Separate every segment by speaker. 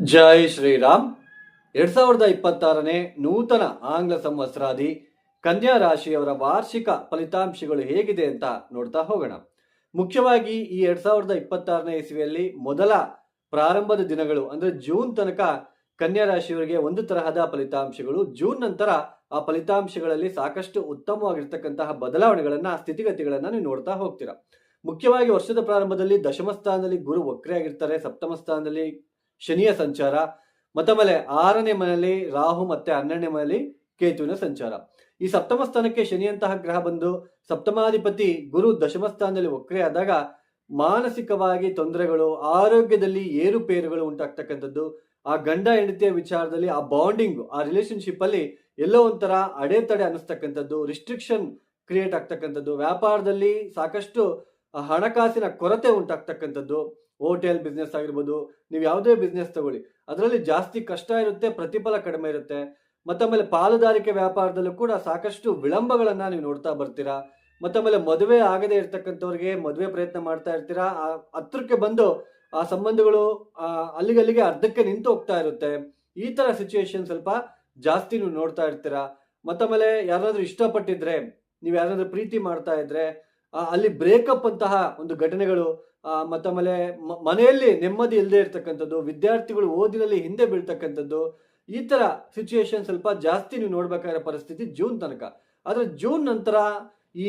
Speaker 1: ಜೈ ಶ್ರೀರಾಮ್. 2026ನೇ ನೂತನ ಆಂಗ್ಲ ಸಂವತ್ಸರಾದಿ ಕನ್ಯಾ ರಾಶಿಯವರ ವಾರ್ಷಿಕ ಫಲಿತಾಂಶಗಳು ಹೇಗಿದೆ ಅಂತ ನೋಡ್ತಾ ಹೋಗೋಣ. ಮುಖ್ಯವಾಗಿ ಈ 2026ನೇ ಇಸವಿಯಲ್ಲಿ ಮೊದಲ ಪ್ರಾರಂಭದ ದಿನಗಳು ಅಂದ್ರೆ ಜೂನ್ ತನಕ ಕನ್ಯಾ ರಾಶಿಯವರಿಗೆ ಒಂದು ತರಹದ ಫಲಿತಾಂಶಗಳು. ಜೂನ್ ನಂತರ ಆ ಫಲಿತಾಂಶಗಳಲ್ಲಿ ಸಾಕಷ್ಟು ಉತ್ತಮವಾಗಿರ್ತಕ್ಕಂತಹ ಬದಲಾವಣೆಗಳನ್ನ, ಸ್ಥಿತಿಗತಿಗಳನ್ನ ನೀವು ನೋಡ್ತಾ ಹೋಗ್ತೀರಾ. ಮುಖ್ಯವಾಗಿ ವರ್ಷದ ಪ್ರಾರಂಭದಲ್ಲಿ ದಶಮ ಸ್ಥಾನದಲ್ಲಿ ಗುರು ವಕ್ರೆ ಆಗಿರ್ತಾರೆ, ಸಪ್ತಮ ಸ್ಥಾನದಲ್ಲಿ ಶನಿಯ ಸಂಚಾರ, ಮತ್ತೊಮ್ಮೆ 6ನೇ ಮನೆಯಲ್ಲಿ ರಾಹು ಮತ್ತೆ 12ನೇ ಮನೆಯಲ್ಲಿ ಕೇತುವಿನ ಸಂಚಾರ. ಈ ಸಪ್ತಮ ಸ್ಥಾನಕ್ಕೆ ಶನಿಯಂತಹ ಗ್ರಹ ಬಂದು ಸಪ್ತಮಾಧಿಪತಿ ಗುರು ದಶಮ ಸ್ಥಾನದಲ್ಲಿ ವಕ್ರೆ ಆದಾಗ ಮಾನಸಿಕವಾಗಿ ತೊಂದರೆಗಳು, ಆರೋಗ್ಯದಲ್ಲಿ ಏರುಪೇರುಗಳು ಉಂಟಾಗ್ತಕ್ಕಂಥದ್ದು, ಆ ಗಂಡ ಹೆಂಡತಿಯ ವಿಚಾರದಲ್ಲಿ ಆ ಬಾಂಡಿಂಗ್, ಆ ರಿಲೇಶನ್ಶಿಪ್ ಅಲ್ಲಿ ಎಲ್ಲೋ ಒಂಥರ ಅಡೆತಡೆ ಅನ್ನಿಸ್ತಕ್ಕಂಥದ್ದು, ರಿಸ್ಟ್ರಿಕ್ಷನ್ ಕ್ರಿಯೇಟ್ ಆಗ್ತಕ್ಕಂಥದ್ದು, ವ್ಯಾಪಾರದಲ್ಲಿ ಸಾಕಷ್ಟು ಹಣಕಾಸಿನ ಕೊರತೆ ಉಂಟಾಗ್ತಕ್ಕಂಥದ್ದು, ಹೋಟೆಲ್ ಬಿಸ್ನೆಸ್ ಆಗಿರ್ಬೋದು, ನೀವು ಯಾವುದೇ ಬಿಸ್ನೆಸ್ ತಗೊಳ್ಳಿ ಅದರಲ್ಲಿ ಜಾಸ್ತಿ ಕಷ್ಟ ಇರುತ್ತೆ, ಪ್ರತಿಫಲ ಕಡಿಮೆ ಇರುತ್ತೆ. ಮತ್ತೊಮ್ಮೆ ಪಾಲುದಾರಿಕೆ ವ್ಯಾಪಾರದಲ್ಲೂ ಕೂಡ ಸಾಕಷ್ಟು ವಿಳಂಬಗಳನ್ನ ನೀವು ನೋಡ್ತಾ ಬರ್ತೀರಾ. ಮತ್ತೊಮ್ಮೆ ಮದುವೆ ಆಗದೆ ಇರ್ತಕ್ಕಂಥವ್ರಿಗೆ ಮದುವೆ ಪ್ರಯತ್ನ ಮಾಡ್ತಾ ಇರ್ತೀರಾ, ಹತ್ರಕ್ಕೆ ಬಂದು ಆ ಸಂಬಂಧಗಳು ಅಲ್ಲಿಗೆ ಅರ್ಧಕ್ಕೆ ನಿಂತು ಹೋಗ್ತಾ ಇರುತ್ತೆ. ಈ ತರ ಸಿಚುಯೇಷನ್ ಸ್ವಲ್ಪ ಜಾಸ್ತಿ ನೀವು ನೋಡ್ತಾ ಇರ್ತೀರಾ. ಮತ್ತೊಮ್ಮೆ ಯಾರಾದ್ರೂ ಇಷ್ಟಪಟ್ಟಿದ್ರೆ, ನೀವು ಯಾರಾದ್ರೂ ಪ್ರೀತಿ ಮಾಡ್ತಾ ಇದ್ರೆ ಅಲ್ಲಿ ಬ್ರೇಕಪ್ ಅಂತಹ ಒಂದು ಘಟನೆಗಳು, ಮತ್ತೊಮ್ಮೆ ಮನೆಯಲ್ಲಿ ನೆಮ್ಮದಿ ಇಲ್ಲದೆ ಇರ್ತಕ್ಕಂಥದ್ದು, ವಿದ್ಯಾರ್ಥಿಗಳು ಓದಿನಲ್ಲಿ ಹಿಂದೆ ಬೀಳ್ತಕ್ಕಂಥದ್ದು, ಈ ತರ ಸಿಚುಯೇಷನ್ ಸ್ವಲ್ಪ ಜಾಸ್ತಿ ನೀವು ನೋಡ್ಬೇಕಾಗಿರೋ ಪರಿಸ್ಥಿತಿ ಜೂನ್ ತನಕ. ಆದ್ರೆ ಜೂನ್ ನಂತರ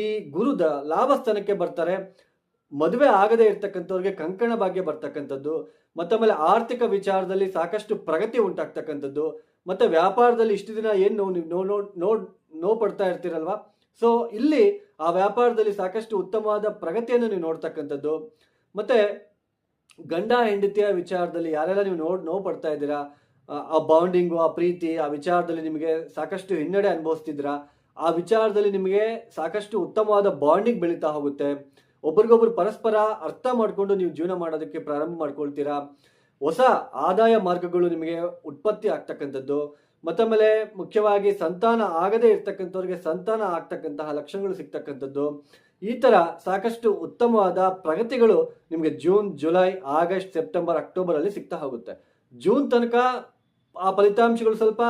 Speaker 1: ಈ ಗುರುದ ಲಾಭ ಸ್ಥಾನಕ್ಕೆ ಬರ್ತಾರೆ. ಮದುವೆ ಆಗದೆ ಇರ್ತಕ್ಕಂಥವ್ರಿಗೆ ಕಂಕಣ ಭಾಗ್ಯ ಬರ್ತಕ್ಕಂಥದ್ದು, ಮತ್ತೊಮ್ಮೆ ಆರ್ಥಿಕ ವಿಚಾರದಲ್ಲಿ ಸಾಕಷ್ಟು ಪ್ರಗತಿ ಉಂಟಾಗ್ತಕ್ಕಂಥದ್ದು, ಮತ್ತೆ ವ್ಯಾಪಾರದಲ್ಲಿ ಇಷ್ಟು ದಿನ ಏನು ನೀವು ನೋವು ಪಡ್ತಾ ಇರ್ತೀರಲ್ವಾ, ಸೊ ಇಲ್ಲಿ ಆ ವ್ಯಾಪಾರದಲ್ಲಿ ಸಾಕಷ್ಟು ಉತ್ತಮವಾದ ಪ್ರಗತಿಯನ್ನು ನೀವು ನೋಡ್ತಕ್ಕಂಥದ್ದು. ಮತ್ತೆ ಗಂಡ ಹೆಂಡತಿಯ ವಿಚಾರದಲ್ಲಿ ಯಾರೆಲ್ಲ ನೀವು ನೋವು ಪಡ್ತಾ ಇದ್ದೀರಾ, ಆ ಬಾಂಡಿಂಗು, ಆ ಪ್ರೀತಿ, ಆ ವಿಚಾರದಲ್ಲಿ ನಿಮಗೆ ಸಾಕಷ್ಟು ಹಿನ್ನಡೆ ಅನುಭವಿಸ್ತಿದ್ದೀರಾ, ಆ ವಿಚಾರದಲ್ಲಿ ನಿಮಗೆ ಸಾಕಷ್ಟು ಉತ್ತಮವಾದ ಬಾಂಡಿಂಗ್ ಬೆಳೀತಾ ಹೋಗುತ್ತೆ. ಒಬ್ರಿಗೊಬ್ರು ಪರಸ್ಪರ ಅರ್ಥ ಮಾಡ್ಕೊಂಡು ನೀವು ಜೀವನ ಮಾಡೋದಕ್ಕೆ ಪ್ರಾರಂಭ ಮಾಡ್ಕೊಳ್ತೀರಾ. ಹೊಸ ಆದಾಯ ಮಾರ್ಗಗಳು ನಿಮಗೆ ಉತ್ಪತ್ತಿ ಆಗ್ತಕ್ಕಂಥದ್ದು, ಮತ್ತೊಮ್ಮೆ ಮುಖ್ಯವಾಗಿ ಸಂತಾನ ಆಗದೆ ಇರ್ತಕ್ಕಂಥವ್ರಿಗೆ ಸಂತಾನ ಆಗ್ತಕ್ಕಂತಹ ಲಕ್ಷಣಗಳು ಸಿಗ್ತಕ್ಕಂಥದ್ದು, ಈ ತರ ಸಾಕಷ್ಟು ಉತ್ತಮವಾದ ಪ್ರಗತಿಗಳು ನಿಮಗೆ June, July, August, September, October ಅಲ್ಲಿ ಸಿಗ್ತಾ ಹೋಗುತ್ತೆ. ಜೂನ್ ತನಕ ಆ ಫಲಿತಾಂಶಗಳು ಸ್ವಲ್ಪ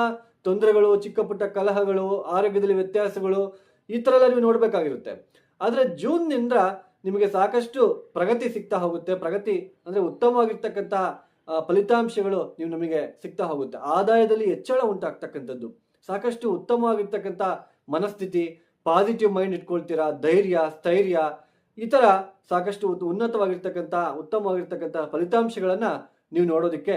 Speaker 1: ತೊಂದರೆಗಳು, ಚಿಕ್ಕ ಪುಟ್ಟ ಕಲಹಗಳು, ಆರೋಗ್ಯದಲ್ಲಿ ವ್ಯತ್ಯಾಸಗಳು, ಈ ತರ ಎಲ್ಲ ನೀವು ನೋಡ್ಬೇಕಾಗಿರುತ್ತೆ. ಆದ್ರೆ ಜೂನ್ ನಿಂದ ನಿಮಗೆ ಸಾಕಷ್ಟು ಪ್ರಗತಿ ಸಿಗ್ತಾ ಹೋಗುತ್ತೆ. ಪ್ರಗತಿ ಅಂದ್ರೆ ಉತ್ತಮವಾಗಿರ್ತಕ್ಕಂತಹ ಫಲಿತಾಂಶಗಳು ನಮಗೆ ಸಿಗ್ತಾ ಹೋಗುತ್ತೆ. ಆದಾಯದಲ್ಲಿ ಹೆಚ್ಚಳ ಉಂಟಾಗ್ತಕ್ಕಂಥದ್ದು, ಸಾಕಷ್ಟು ಉತ್ತಮವಾಗಿರ್ತಕ್ಕಂಥ ಮನಸ್ಥಿತಿ, ಪಾಸಿಟಿವ್ ಮೈಂಡ್ ಇಟ್ಕೊಳ್ತೀರಾ, ಧೈರ್ಯ, ಸ್ಥೈರ್ಯ, ಈ ತರ ಸಾಕಷ್ಟು ಉತ್ತಮವಾಗಿರ್ತಕ್ಕಂಥ ಫಲಿತಾಂಶಗಳನ್ನ ನೀವು ನೋಡೋದಕ್ಕೆ